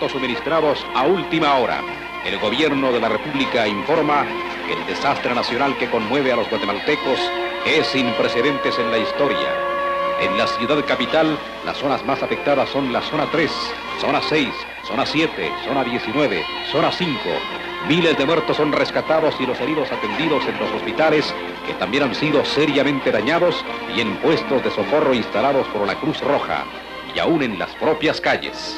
datos suministrados a última hora. El gobierno de la República informa que el desastre nacional que conmueve a los guatemaltecos es sin precedentes en la historia. En la ciudad capital, las zonas más afectadas son la zona 3, zona 6, zona 7, zona 19, zona 5. Miles de muertos son rescatados y los heridos atendidos en los hospitales, que también han sido seriamente dañados, y en puestos de socorro instalados por la Cruz Roja, y aún en las propias calles.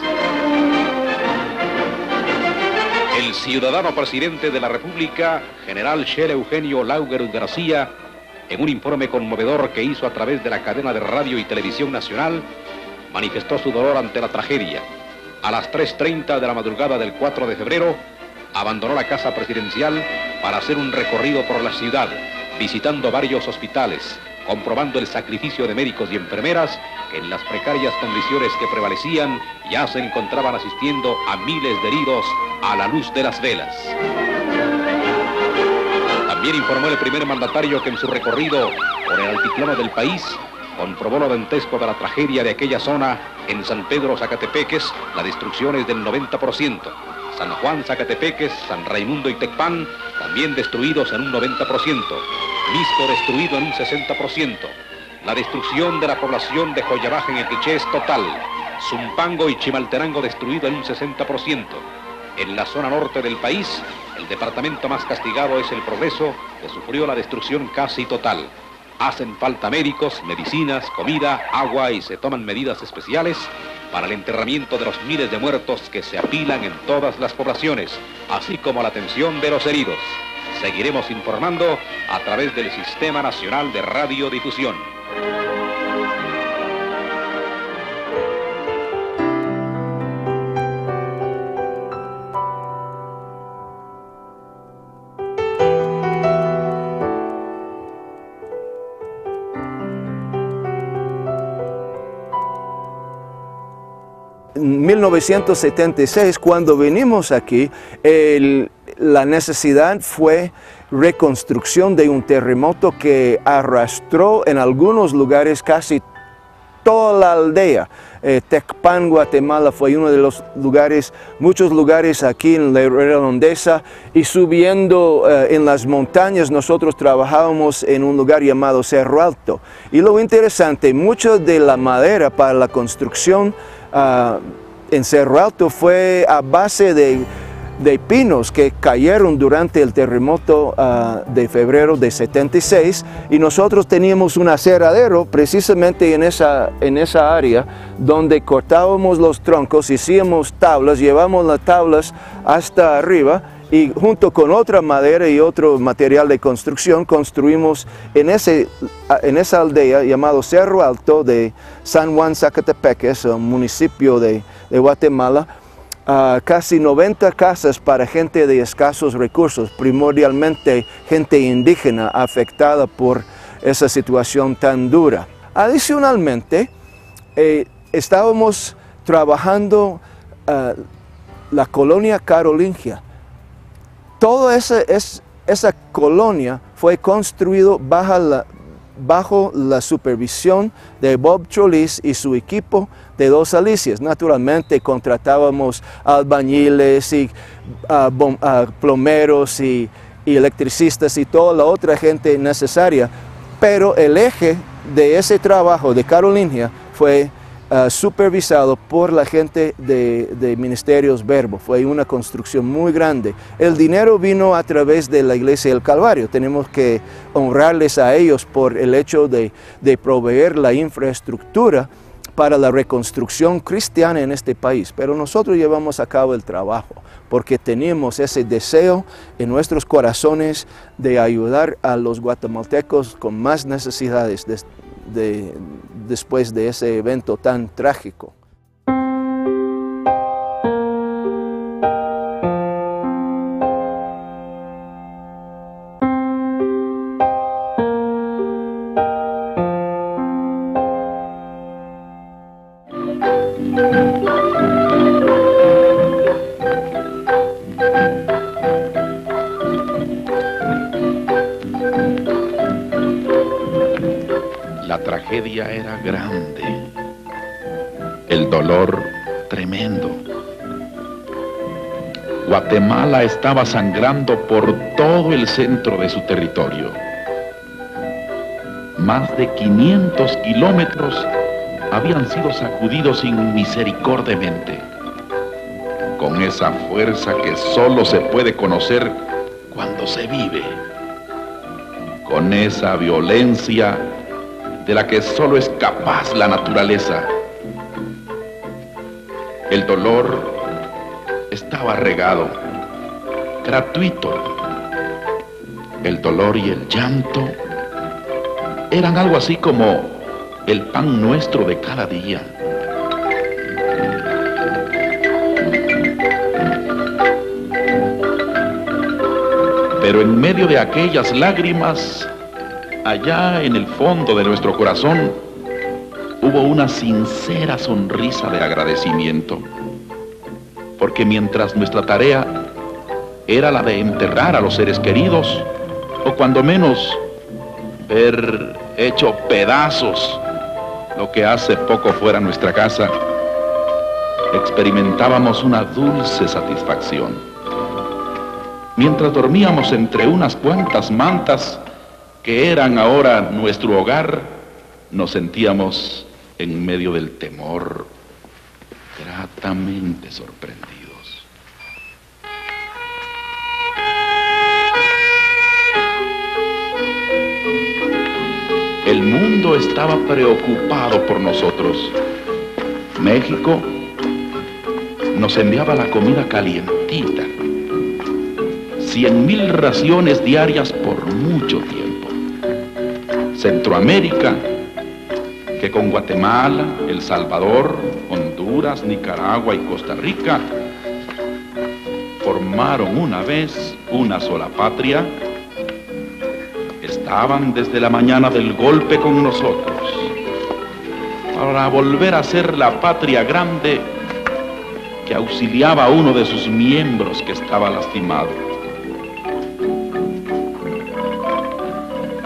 El ciudadano presidente de la República, general Shel Eugenio Laugerud García, en un informe conmovedor que hizo a través de la cadena de radio y televisión nacional, manifestó su dolor ante la tragedia. A las 3:30 de la madrugada del 4 de febrero, abandonó la casa presidencial para hacer un recorrido por la ciudad, visitando varios hospitales, comprobando el sacrificio de médicos y enfermeras que en las precarias condiciones que prevalecían ya se encontraban asistiendo a miles de heridos a la luz de las velas. También informó el primer mandatario que en su recorrido por el altiplano del país comprobó lo dantesco de la tragedia de aquella zona. En San Pedro, Zacatepeques, la destrucción es del 90%. San Juan, Zacatepeques, San Raimundo y Tecpan, también destruidos en un 90%. Misco destruido en un 60%. La destrucción de la población de Joyabaja en el Quiché es total. Zumpango y Chimaltenango destruido en un 60%. En la zona norte del país, el departamento más castigado es el Progreso, que sufrió la destrucción casi total. Hacen falta médicos, medicinas, comida, agua y se toman medidas especiales para el enterramiento de los miles de muertos que se apilan en todas las poblaciones, así como la atención de los heridos. Seguiremos informando a través del Sistema Nacional de Radiodifusión. En 1976, cuando vinimos aquí, la necesidad fue reconstrucción de un terremoto que arrastró en algunos lugares casi toda la aldea. Tecpan, Guatemala fue uno de los lugares, muchos lugares aquí en la redondeza, y subiendo en las montañas nosotros trabajábamos en un lugar llamado Cerro Alto. Y lo interesante, mucho de la madera para la construcción en Cerro Alto fue a base de pinos que cayeron durante el terremoto de febrero de 76, y nosotros teníamos un aserradero precisamente en esa área donde cortábamos los troncos, hacíamos tablas, llevamos las tablas hasta arriba y junto con otra madera y otro material de construcción construimos en esa aldea llamado Cerro Alto de San Juan, Zacatepeques, un municipio de Guatemala, casi 90 casas para gente de escasos recursos, primordialmente gente indígena afectada por esa situación tan dura. Adicionalmente, estábamos trabajando la colonia carolingia. Toda esa colonia fue construida bajo la supervisión de Bob Cholis y su equipo de Dos Alicias. Naturalmente contratábamos albañiles y plomeros y electricistas y toda la otra gente necesaria, pero el eje de ese trabajo de Carolingia fue supervisado por la gente de Ministerios Verbo. Fue una construcción muy grande. El dinero vino a través de la Iglesia del Calvario. Tenemos que honrarles a ellos por el hecho de proveer la infraestructura para la reconstrucción cristiana en este país. Pero nosotros llevamos a cabo el trabajo porque teníamos ese deseo en nuestros corazones de ayudar a los guatemaltecos con más necesidades después de ese evento tan trágico. La tragedia era grande, el dolor tremendo, Guatemala estaba sangrando por todo el centro de su territorio. Más de 500 kilómetros habían sido sacudidos inmisericordiamente, con esa fuerza que solo se puede conocer cuando se vive, con esa violencia de la que solo es capaz la naturaleza. El dolor estaba regado, gratuito. El dolor y el llanto eran algo así como el pan nuestro de cada día. Pero en medio de aquellas lágrimas, allá en el fondo de nuestro corazón, hubo una sincera sonrisa de agradecimiento. Porque mientras nuestra tarea era la de enterrar a los seres queridos, o cuando menos ver hecho pedazos lo que hace poco fuera nuestra casa, experimentábamos una dulce satisfacción. Mientras dormíamos entre unas cuantas mantas que eran ahora nuestro hogar, nos sentíamos en medio del temor, gratamente sorprendidos. El mundo estaba preocupado por nosotros. México nos enviaba la comida calientita, 100,000 raciones diarias por mucho tiempo. Centroamérica, que con Guatemala, El Salvador, Honduras, Nicaragua y Costa Rica formaron una vez una sola patria, estaban desde la mañana del golpe con nosotros para volver a ser la patria grande que auxiliaba a uno de sus miembros que estaba lastimado.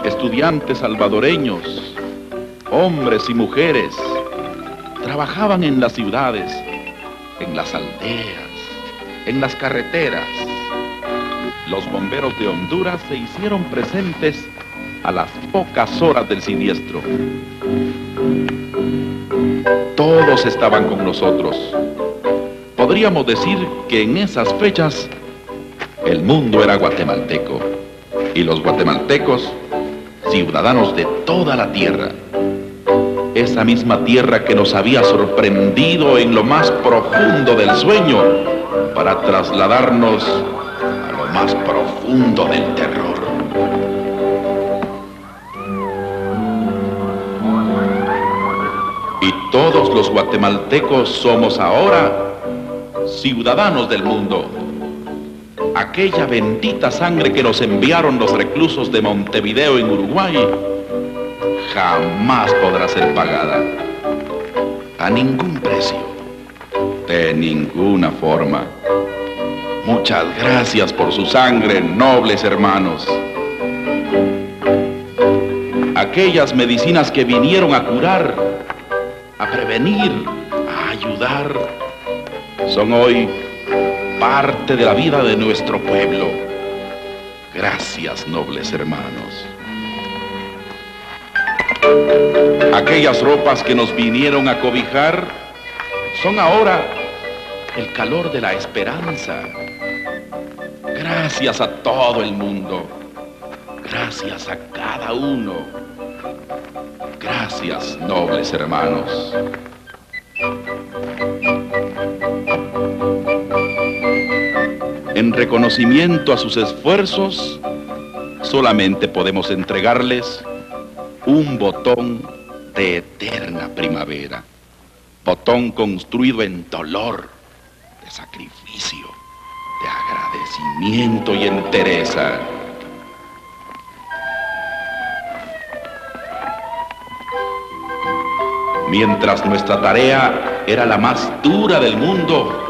Estudiantes salvadoreños, hombres y mujeres, trabajaban en las ciudades, en las aldeas, en las carreteras. Los bomberos de Honduras se hicieron presentes a las pocas horas del siniestro. Todos estaban con nosotros. Podríamos decir que en esas fechas el mundo era guatemalteco y los guatemaltecos ciudadanos de toda la tierra. Esa misma tierra que nos había sorprendido en lo más profundo del sueño para trasladarnos a lo más profundo del terror. Y todos los guatemaltecos somos ahora ciudadanos del mundo. Aquella bendita sangre que nos enviaron los reclusos de Montevideo en Uruguay jamás podrá ser pagada. A ningún precio. De ninguna forma. Muchas gracias por su sangre, nobles hermanos. Aquellas medicinas que vinieron a curar, a prevenir, a ayudar, son hoy parte de la vida de nuestro pueblo. Gracias, nobles hermanos. Aquellas ropas que nos vinieron a cobijar son ahora el calor de la esperanza. Gracias a todo el mundo. Gracias a cada uno. Gracias, nobles hermanos. En reconocimiento a sus esfuerzos, solamente podemos entregarles un botón de eterna primavera. Botón construido en dolor, de sacrificio, de agradecimiento y entereza. Mientras nuestra tarea era la más dura del mundo,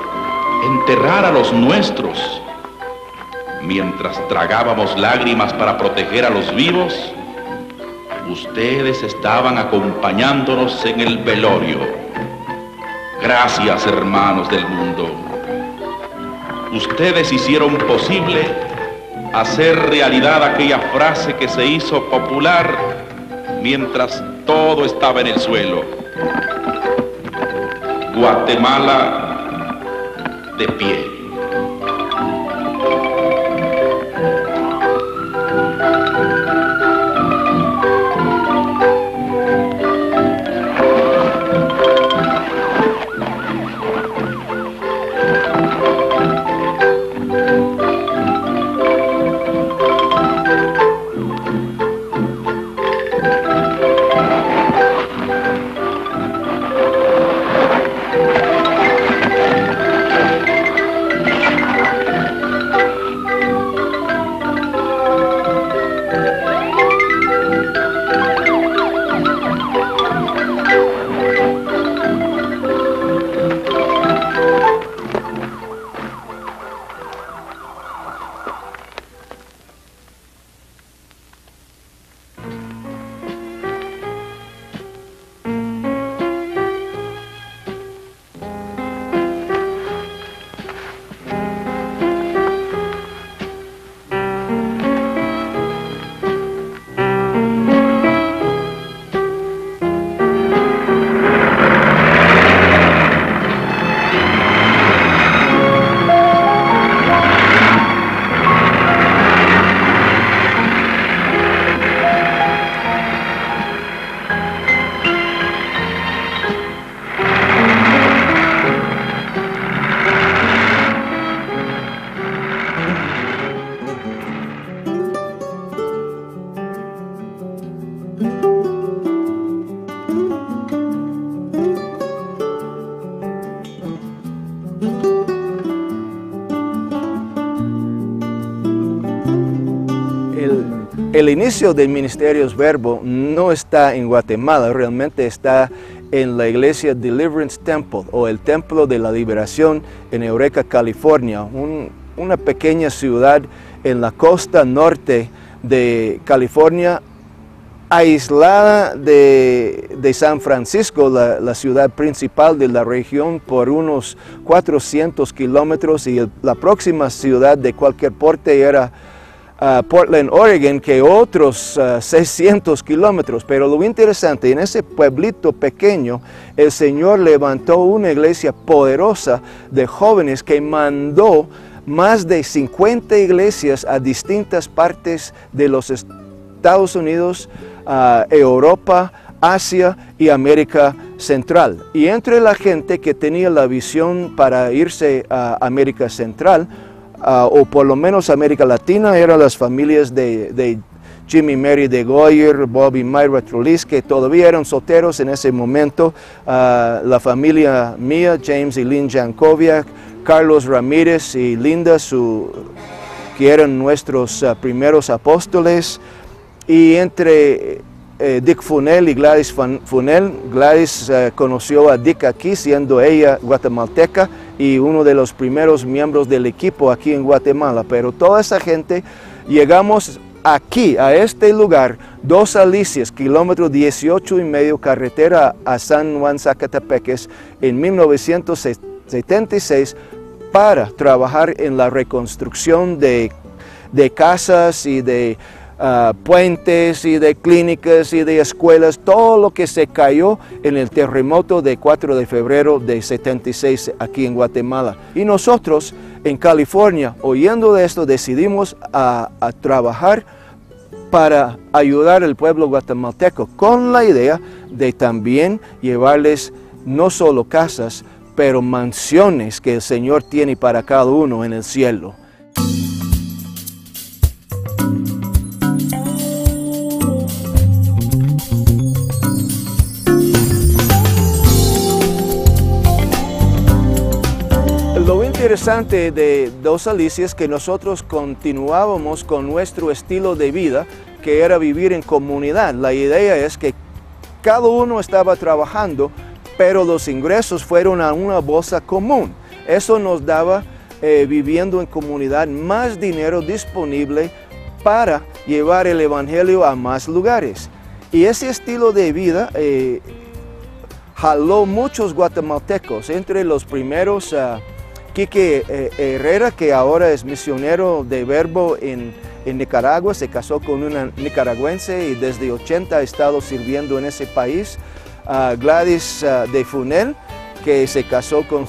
enterrar a los nuestros, mientras tragábamos lágrimas para proteger a los vivos, ustedes estaban acompañándonos en el velorio. Gracias, hermanos del mundo. Ustedes hicieron posible hacer realidad aquella frase que se hizo popular mientras todo estaba en el suelo. Guatemala de pie. El inicio del Ministerios Verbo no está en Guatemala, realmente está en la iglesia Deliverance Temple o el Templo de la Liberación en Eureka, California, una pequeña ciudad en la costa norte de California, aislada de San Francisco, la ciudad principal de la región, por unos 400 kilómetros, y la próxima ciudad de cualquier porte era Portland, Oregon, que otros 600 kilómetros. Pero lo interesante, en ese pueblito pequeño, el Señor levantó una iglesia poderosa de jóvenes que mandó más de 50 iglesias a distintas partes de los Estados Unidos, Europa, Asia y América Central. Y entre la gente que tenía la visión para irse a América Central, o por lo menos América Latina, eran las familias de Jimmy Mary de Goyer, Bob y Myra Trulis, que todavía eran solteros en ese momento, la familia mía, James y Lynn Jankoviak, Carlos Ramírez y Linda, que eran nuestros primeros apóstoles, y entre Dick Funel y Gladys Funel. Gladys conoció a Dick aquí, siendo ella guatemalteca y uno de los primeros miembros del equipo aquí en Guatemala. Pero toda esa gente, llegamos aquí, a este lugar, Dos Alicias, kilómetro 18,5, carretera a San Juan, Zacatepeques, en 1976, para trabajar en la reconstrucción de casas y de puentes y de clínicas y de escuelas, todo lo que se cayó en el terremoto de 4 de febrero de 76 aquí en Guatemala. Y nosotros en California, oyendo de esto, decidimos a trabajar para ayudar al pueblo guatemalteco, con la idea de también llevarles no solo casas, pero mansiones que el Señor tiene para cada uno en el cielo. Lo interesante de Dos Alicias es que nosotros continuábamos con nuestro estilo de vida, que era vivir en comunidad. La idea es que cada uno estaba trabajando, pero los ingresos fueron a una bolsa común. Eso nos daba, viviendo en comunidad, más dinero disponible para llevar el Evangelio a más lugares. Y ese estilo de vida jaló muchos guatemaltecos. Entre los primeros Quique Herrera, que ahora es misionero de Verbo en Nicaragua, se casó con una nicaragüense y desde 80 ha estado sirviendo en ese país. Gladys de Funel, que se casó con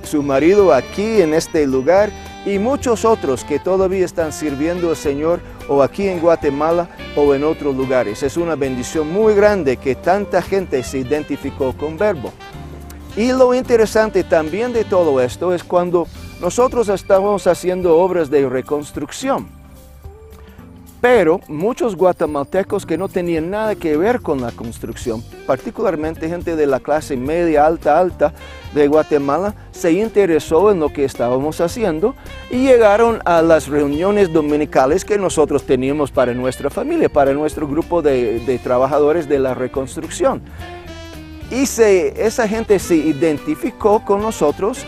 su marido aquí en este lugar, y muchos otros que todavía están sirviendo al Señor o aquí en Guatemala o en otros lugares. Es una bendición muy grande que tanta gente se identificó con Verbo. Y lo interesante también de todo esto es cuando nosotros estamos haciendo obras de reconstrucción. Pero muchos guatemaltecos que no tenían nada que ver con la construcción, particularmente gente de la clase media, alta de Guatemala, se interesó en lo que estábamos haciendo y llegaron a las reuniones dominicales que nosotros teníamos para nuestra familia, para nuestro grupo de trabajadores de la reconstrucción. Y esa gente se identificó con nosotros,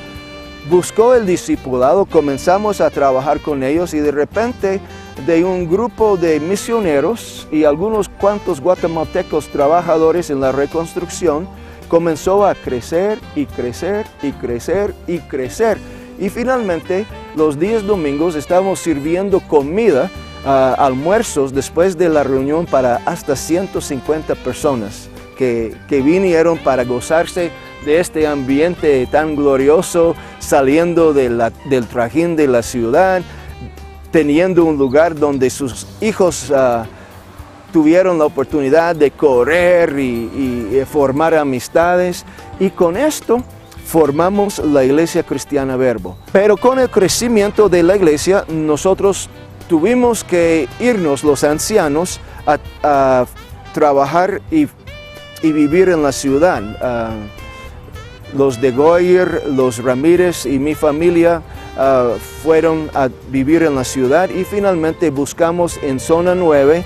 buscó el discipulado, comenzamos a trabajar con ellos y de repente de un grupo de misioneros y algunos cuantos guatemaltecos trabajadores en la reconstrucción, comenzó a crecer y crecer y crecer y crecer. Y finalmente, los días domingos estamos sirviendo comida, almuerzos después de la reunión para hasta 150 personas que vinieron para gozarse de este ambiente tan glorioso, saliendo del trajín de la ciudad, teniendo un lugar donde sus hijos tuvieron la oportunidad de correr y formar amistades. Y con esto formamos la Iglesia Cristiana Verbo. Pero con el crecimiento de la iglesia, nosotros tuvimos que irnos los ancianos a trabajar y vivir en la ciudad. Los de Goyer, los Ramírez y mi familia fueron a vivir en la ciudad y finalmente buscamos en Zona 9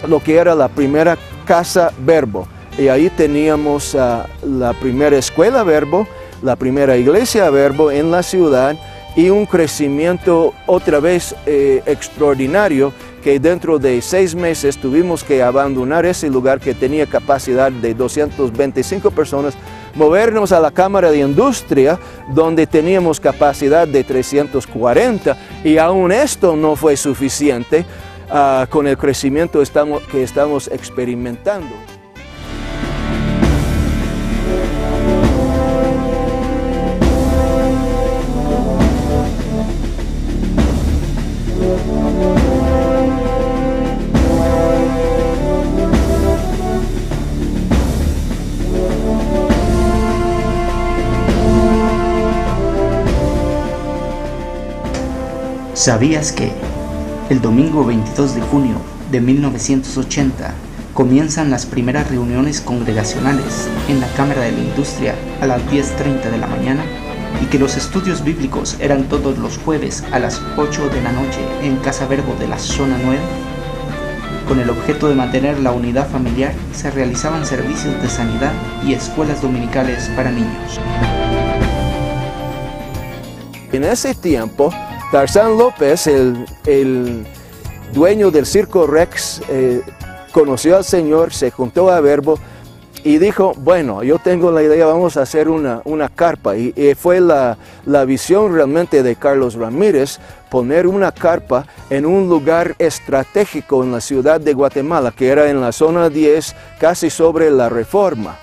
lo que era la primera casa Verbo. Y ahí teníamos la primera escuela Verbo, la primera iglesia Verbo en la ciudad y un crecimiento otra vez extraordinario, que dentro de 6 meses tuvimos que abandonar ese lugar que tenía capacidad de 225 personas, movernos a la Cámara de Industria, donde teníamos capacidad de 340, y aún esto no fue suficiente con el crecimiento que estamos experimentando. ¿Sabías que el domingo 22 de junio de 1980 comienzan las primeras reuniones congregacionales en la Cámara de la Industria a las 10:30 de la mañana y que los estudios bíblicos eran todos los jueves a las 8 de la noche en Casa Verbo de la Zona 9? Con el objeto de mantener la unidad familiar, se realizaban servicios de sanidad y escuelas dominicales para niños. En ese tiempo, Tarzán López, el dueño del Circo Rex, conoció al Señor, se juntó a Verbo y dijo, bueno, yo tengo la idea, vamos a hacer una carpa. Y fue la visión realmente de Carlos Ramírez, poner una carpa en un lugar estratégico en la ciudad de Guatemala, que era en la zona 10, casi sobre la Reforma.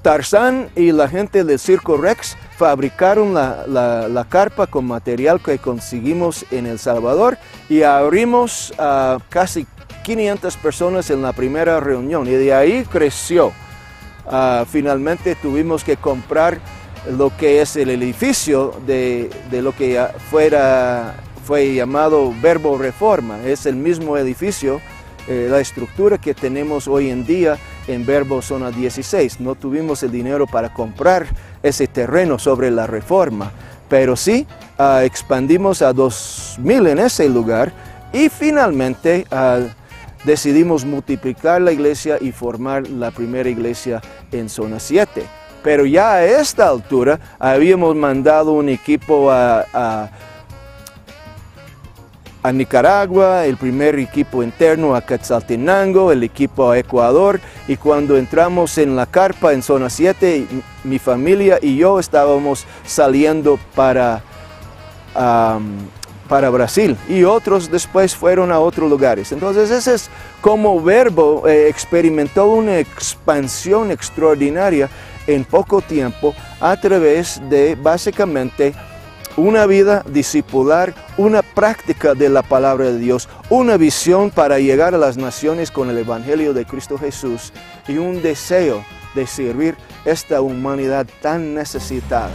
Tarzán y la gente del Circo Rex fabricaron la carpa con material que conseguimos en El Salvador y abrimos a casi 500 personas en la primera reunión y de ahí creció. Finalmente tuvimos que comprar lo que es el edificio de lo que fue llamado Verbo Reforma. Es el mismo edificio, la estructura que tenemos hoy en día en Verbo Zona 16. No tuvimos el dinero para comprar ese terreno sobre la Reforma, pero sí expandimos a 2000 en ese lugar y finalmente decidimos multiplicar la iglesia y formar la primera iglesia en Zona 7. Pero ya a esta altura habíamos mandado un equipo a a Nicaragua, el primer equipo interno a Quetzaltenango, el equipo a Ecuador, y cuando entramos en la carpa en zona 7, mi familia y yo estábamos saliendo para Brasil, y otros después fueron a otros lugares. Entonces ese es como Verbo experimentó una expansión extraordinaria en poco tiempo a través de básicamente una vida discipular, una práctica de la palabra de Dios, una visión para llegar a las naciones con el Evangelio de Cristo Jesús y un deseo de servir esta humanidad tan necesitada.